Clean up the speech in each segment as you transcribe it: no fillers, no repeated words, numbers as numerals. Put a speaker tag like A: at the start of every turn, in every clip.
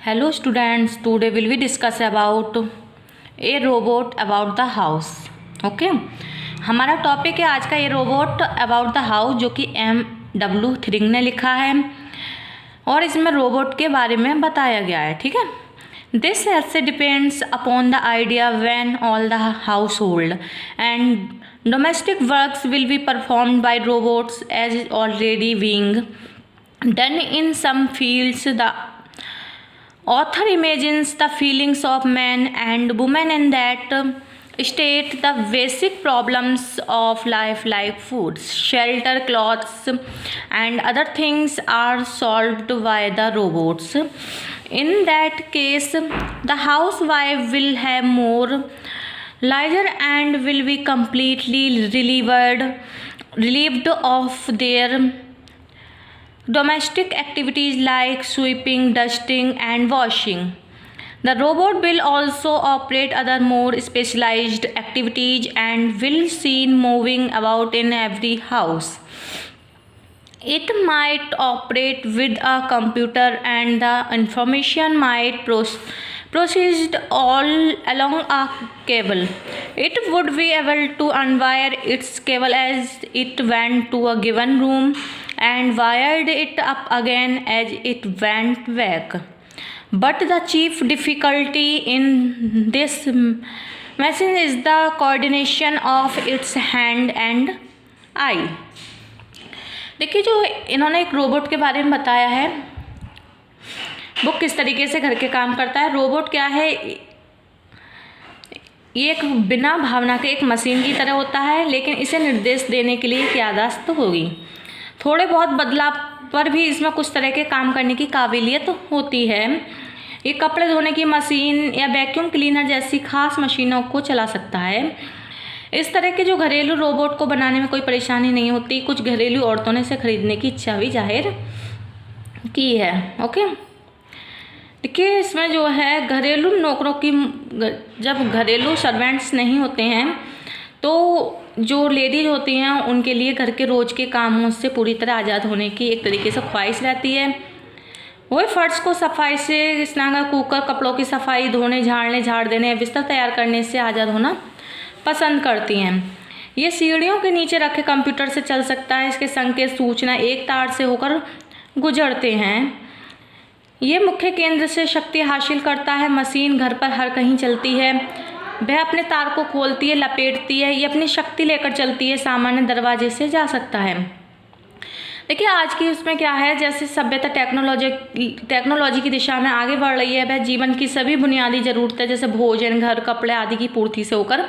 A: Hello students, today will we discuss about a robot about the house. Okay हमारा topic है आज का ये रोबोट अबाउट द हाउस, जो कि M.W. थ्रिंग ने लिखा है और इसमें रोबोट के बारे में बताया गया है. ठीक है, this essay depends upon the idea when all the household and domestic works will be performed by robots as is already being done in some fields. The author imagines the feelings of men and women in that state. The basic problems of life like food, shelter, clothes and other things are solved by the robots. In that case, the housewife will have more leisure and will be completely relieved of their domestic activities like sweeping, dusting and washing. The robot will also operate other more specialized activities and will seen moving about in every house. It might operate with a computer and the information might proceed all along a cable. It would be able to unwire its cable as it went to a given room and wired it up again as it went back. But the chief difficulty in this machine is the coordination of its hand and eye. देखिए, जो इन्होंने एक robot के बारे में बताया है वो किस तरीके से घर के काम करता है. रोबोट क्या है, ये एक बिना भावना के एक मशीन की तरह होता है, लेकिन इसे निर्देश देने के लिए क्या याददाश्त होगी. थोड़े बहुत बदलाव पर भी इसमें कुछ तरह के काम करने की काबिलियत होती है. ये कपड़े धोने की मशीन या वैक्यूम क्लीनर जैसी खास मशीनों को चला सकता है. इस तरह के जो घरेलू रोबोट को बनाने में कोई परेशानी नहीं होती. कुछ घरेलू औरतों ने इसे खरीदने की इच्छा भी जाहिर की है. ओके, देखिए इसमें जो है घरेलू नौकरों की, जब घरेलू सर्वेंट्स नहीं होते हैं तो जो लेडीज होती हैं उनके लिए घर के रोज़ के कामों से पूरी तरह आज़ाद होने की एक तरीके से ख्वाहिश रहती है. वही फर्श को सफाई से, स्नान, कुकर, कपड़ों की सफाई, धोने, झाड़ने, झाड़ देने, बिस्तर तैयार करने से आज़ाद होना पसंद करती हैं. ये सीढ़ियों के नीचे रखे कंप्यूटर से चल सकता है. इसके संकेत सूचना एक तार से होकर गुजरते हैं. ये मुख्य केंद्र से शक्ति हासिल करता है. मशीन घर पर हर कहीं चलती है. वह अपने तार को खोलती है, लपेटती है, ये अपनी शक्ति लेकर चलती है. सामान्य दरवाजे से जा सकता है. देखिए आज की उसमें क्या है, जैसे सभ्यता टेक्नोलॉजी की दिशा में आगे बढ़ रही है, वह जीवन की सभी बुनियादी ज़रूरतें जैसे भोजन, घर, कपड़े आदि की पूर्ति से होकर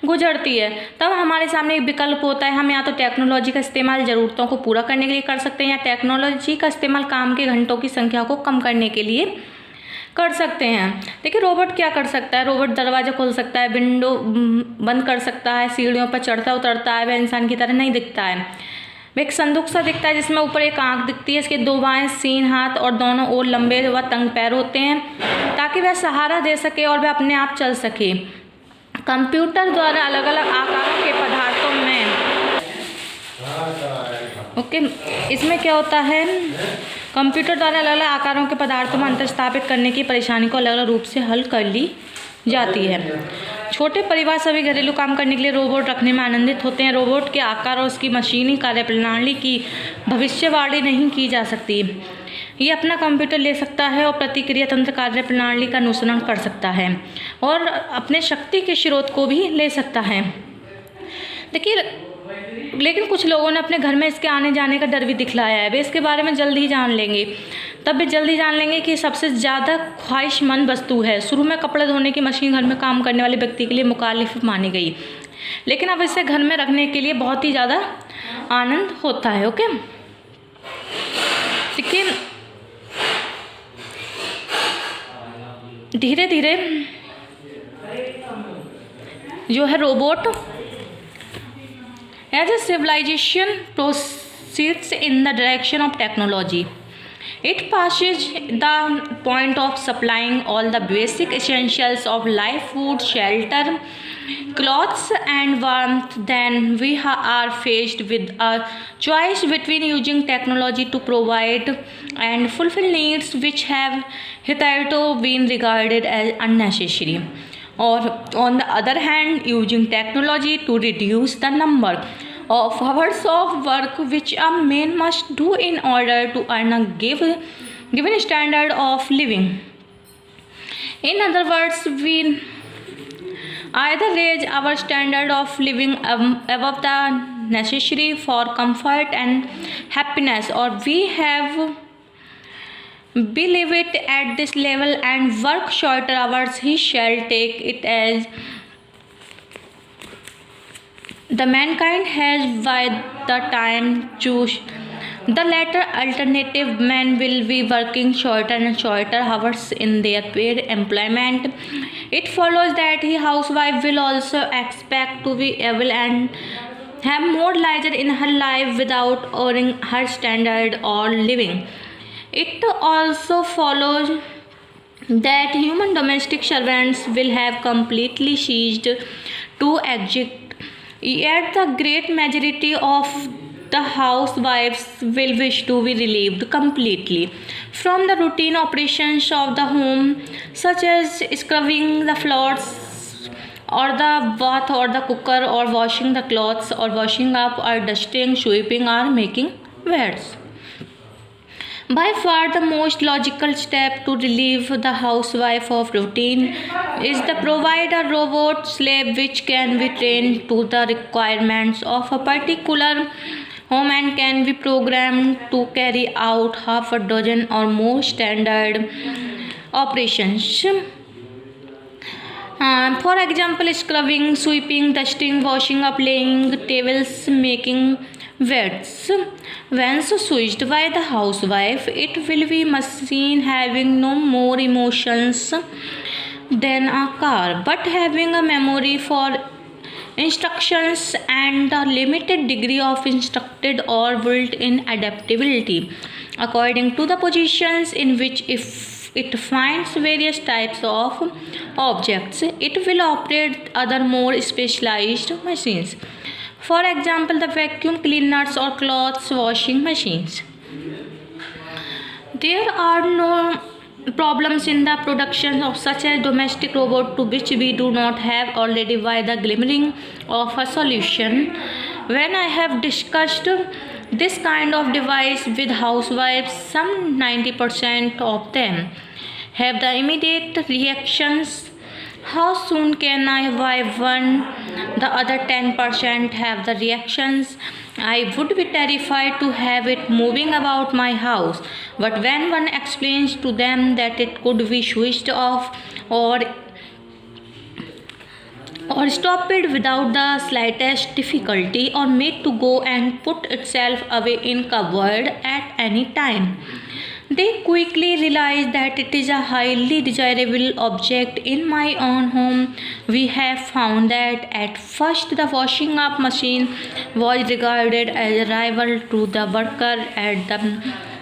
A: गुजरती है. तब हमारे सामने एक विकल्प होता है. हम या तो टेक्नोलॉजी का इस्तेमाल ज़रूरतों को पूरा करने के लिए कर सकते हैं या टेक्नोलॉजी का इस्तेमाल काम के घंटों की संख्या को कम करने के लिए कर सकते हैं. देखिए रोबोट क्या कर सकता है. रोबोट दरवाजा खोल सकता है, विंडो बंद कर सकता है, सीढ़ियों पर चढ़ता उतरता है. वह इंसान की तरह नहीं दिखता है. वह एक संदूक सा दिखता है जिसमें ऊपर एक आंख दिखती है. इसके दो बाएं सीन हाथ और दोनों ओर लंबे व तंग पैर होते हैं ताकि वह सहारा दे सके और वह अपने आप चल सके. कंप्यूटर द्वारा अलग अलग आकारों के पदार्थों में इसमें क्या होता है, कंप्यूटर द्वारा अलग अलग आकारों के पदार्थों में अंतर स्थापित करने की परेशानी को अलग अलग रूप से हल कर ली जाती है. छोटे परिवार सभी घरेलू काम करने के लिए रोबोट रखने में आनंदित होते हैं. रोबोट के आकार और उसकी मशीनी कार्यप्रणाली की भविष्यवाणी नहीं की जा सकती. ये अपना कंप्यूटर ले सकता है और प्रतिक्रिया तंत्र कार्यप्रणाली का अनुसरण कर सकता है और अपने शक्ति के स्रोत को भी ले सकता है. देखिए लेकिन कुछ लोगों ने अपने घर में इसके आने जाने का डर भी दिखलाया है. वे इसके बारे में जल्द ही जान लेंगे. तब वे जल्दी जान लेंगे कि सबसे ज़्यादा ख्वाहिशमंद वस्तु है. शुरू में कपड़े धोने की मशीन घर में काम करने वाले व्यक्ति के लिए मुखालिफ मानी गई, लेकिन अब इसे घर में रखने के लिए बहुत ही ज़्यादा आनंद होता है. ओके, देखिए धीरे धीरे जो है robot as a civilization proceeds in the direction of technology, It passes the point of supplying all the basic essentials of life: food, shelter, clothes, and warmth. Then we are faced with a choice between using technology to provide and fulfill needs which have hitherto been regarded as unnecessary, or on the other hand, using technology to reduce the number of hours of work which a man must do in order to earn a given standard of living. In other words, we either raise our standard of living above the necessary for comfort and happiness, or we have be leave it at this level and work shorter hours. He shall take it as the mankind has by the time choose the latter alternative. Men will be working shorter and shorter hours in their paid employment. It follows that the housewife will also expect to be able and have more leisure in her life without earning her standard or living. It also follows that human domestic servants will have completely ceased to exist, yet the great majority of the housewives will wish to be relieved completely from the routine operations of the home, such as scrubbing the floors or the bath or the cooker or washing the clothes or washing up or dusting, sweeping or making beds. By far the most logical step to relieve the housewife of routine is to provide a robot slave which can be trained to the requirements of a particular home and can be programmed to carry out half a dozen or more standard operations. For example, scrubbing, sweeping, dusting, washing up, laying tables, making beds. Once switched by the housewife, it will be machine having no more emotions than a car, but having a memory for instructions and a limited degree of instructed or built-in adaptability according to the positions in which if it finds various types of objects. It will operate other more specialized machines. For example, the vacuum cleaners or clothes washing machines. There are no problems in the production of such a domestic robot to which we do not have already by the glimmering of a solution. When I have discussed this kind of device with housewives, some 90% of them have the immediate reactions: how soon can I buy one? The other 10% have the reactions: I would be terrified to have it moving about my house. But when one explains to them that it could be switched off or stopped without the slightest difficulty, or made to go and put itself away in cupboard at any time, they quickly realize that it is a highly desirable object. In my own home, we have found that at first the washing up machine was regarded as a rival to the worker at the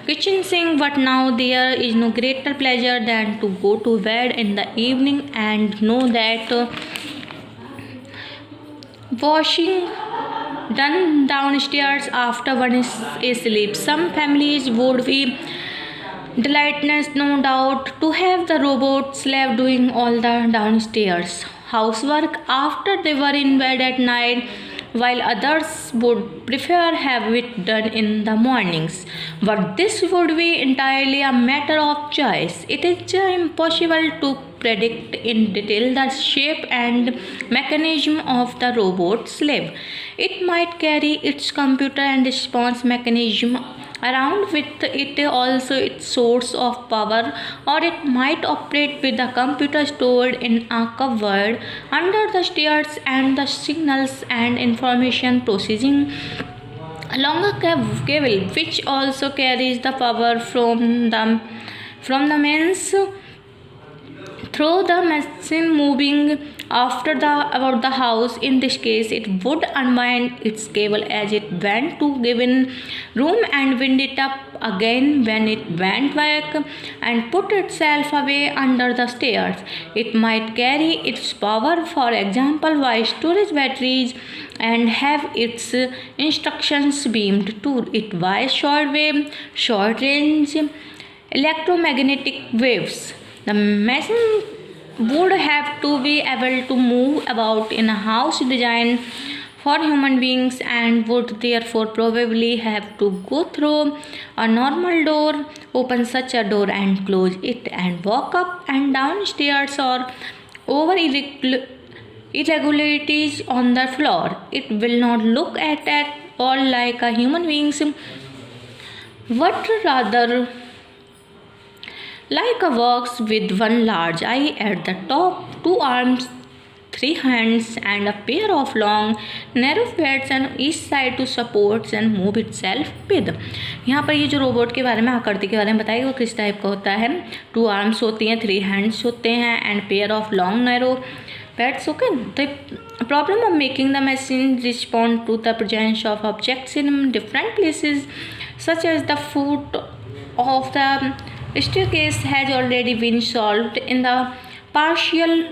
A: kitchen sink, but now there is no greater pleasure than to go to bed in the evening and know that washing done downstairs after one is asleep. Some families would be delighted, no doubt, to have the robot slave doing all the downstairs housework after they were in bed at night, while others would prefer have it done in the mornings. But this would be entirely a matter of choice. It is impossible to predict in detail the shape and mechanism of the robot slave. It might carry its computer and response mechanism around with it, also its source of power, or it might operate with the computer stored in a cupboard under the stairs and the signals and information processing along a cable which also carries the power from the mains through the machine moving about the house. In this case, it would unwind its cable as it went to given room and wind it up again when it went back and put itself away under the stairs. It might carry its power, for example, via storage batteries and have its instructions beamed to it via short range electromagnetic waves. The machine would have to be able to move about in a house designed for human beings and would therefore probably have to go through a normal door, open such a door and close it, and walk up and down stairs or over irregularities on the floor. It will not look at all like a human beings, but rather like a box with one large eye at the top, 2 arms, 3 hands, and a pair of long narrow feet on each side to support and move itself with. यहाँ पर ये जो robot के बारे में, आकृति के बारे में बताइए वो किस टाइप का होता है. 2 आर्म्स होती हैं, 3 हैंड्स होते हैं and pair of long narrow pads. Okay, the problem of making the machine respond to the presence of objects in different places such as the foot of the staircase has already been solved in the partial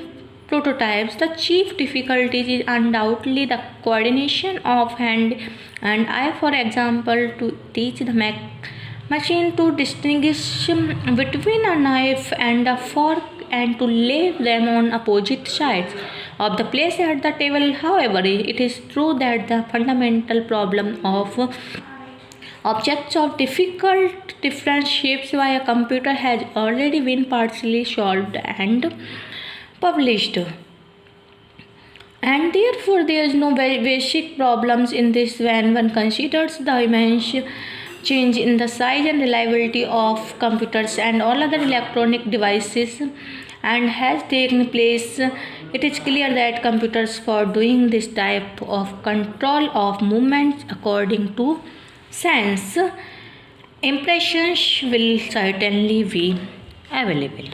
A: prototypes. The chief difficulty is undoubtedly the coordination of hand and eye. For example, to teach the machine to distinguish between a knife and a fork and to lay them on opposite sides of the place at the table. However, it is true that the fundamental problem of objects of different shapes by a computer has already been partially solved and published, and therefore there is no basic problems in this when one considers the immense change in the size and reliability of computers and all other electronic devices and has taken place. It is clear that computers for doing this type of control of movements according to sense impressions will certainly be available.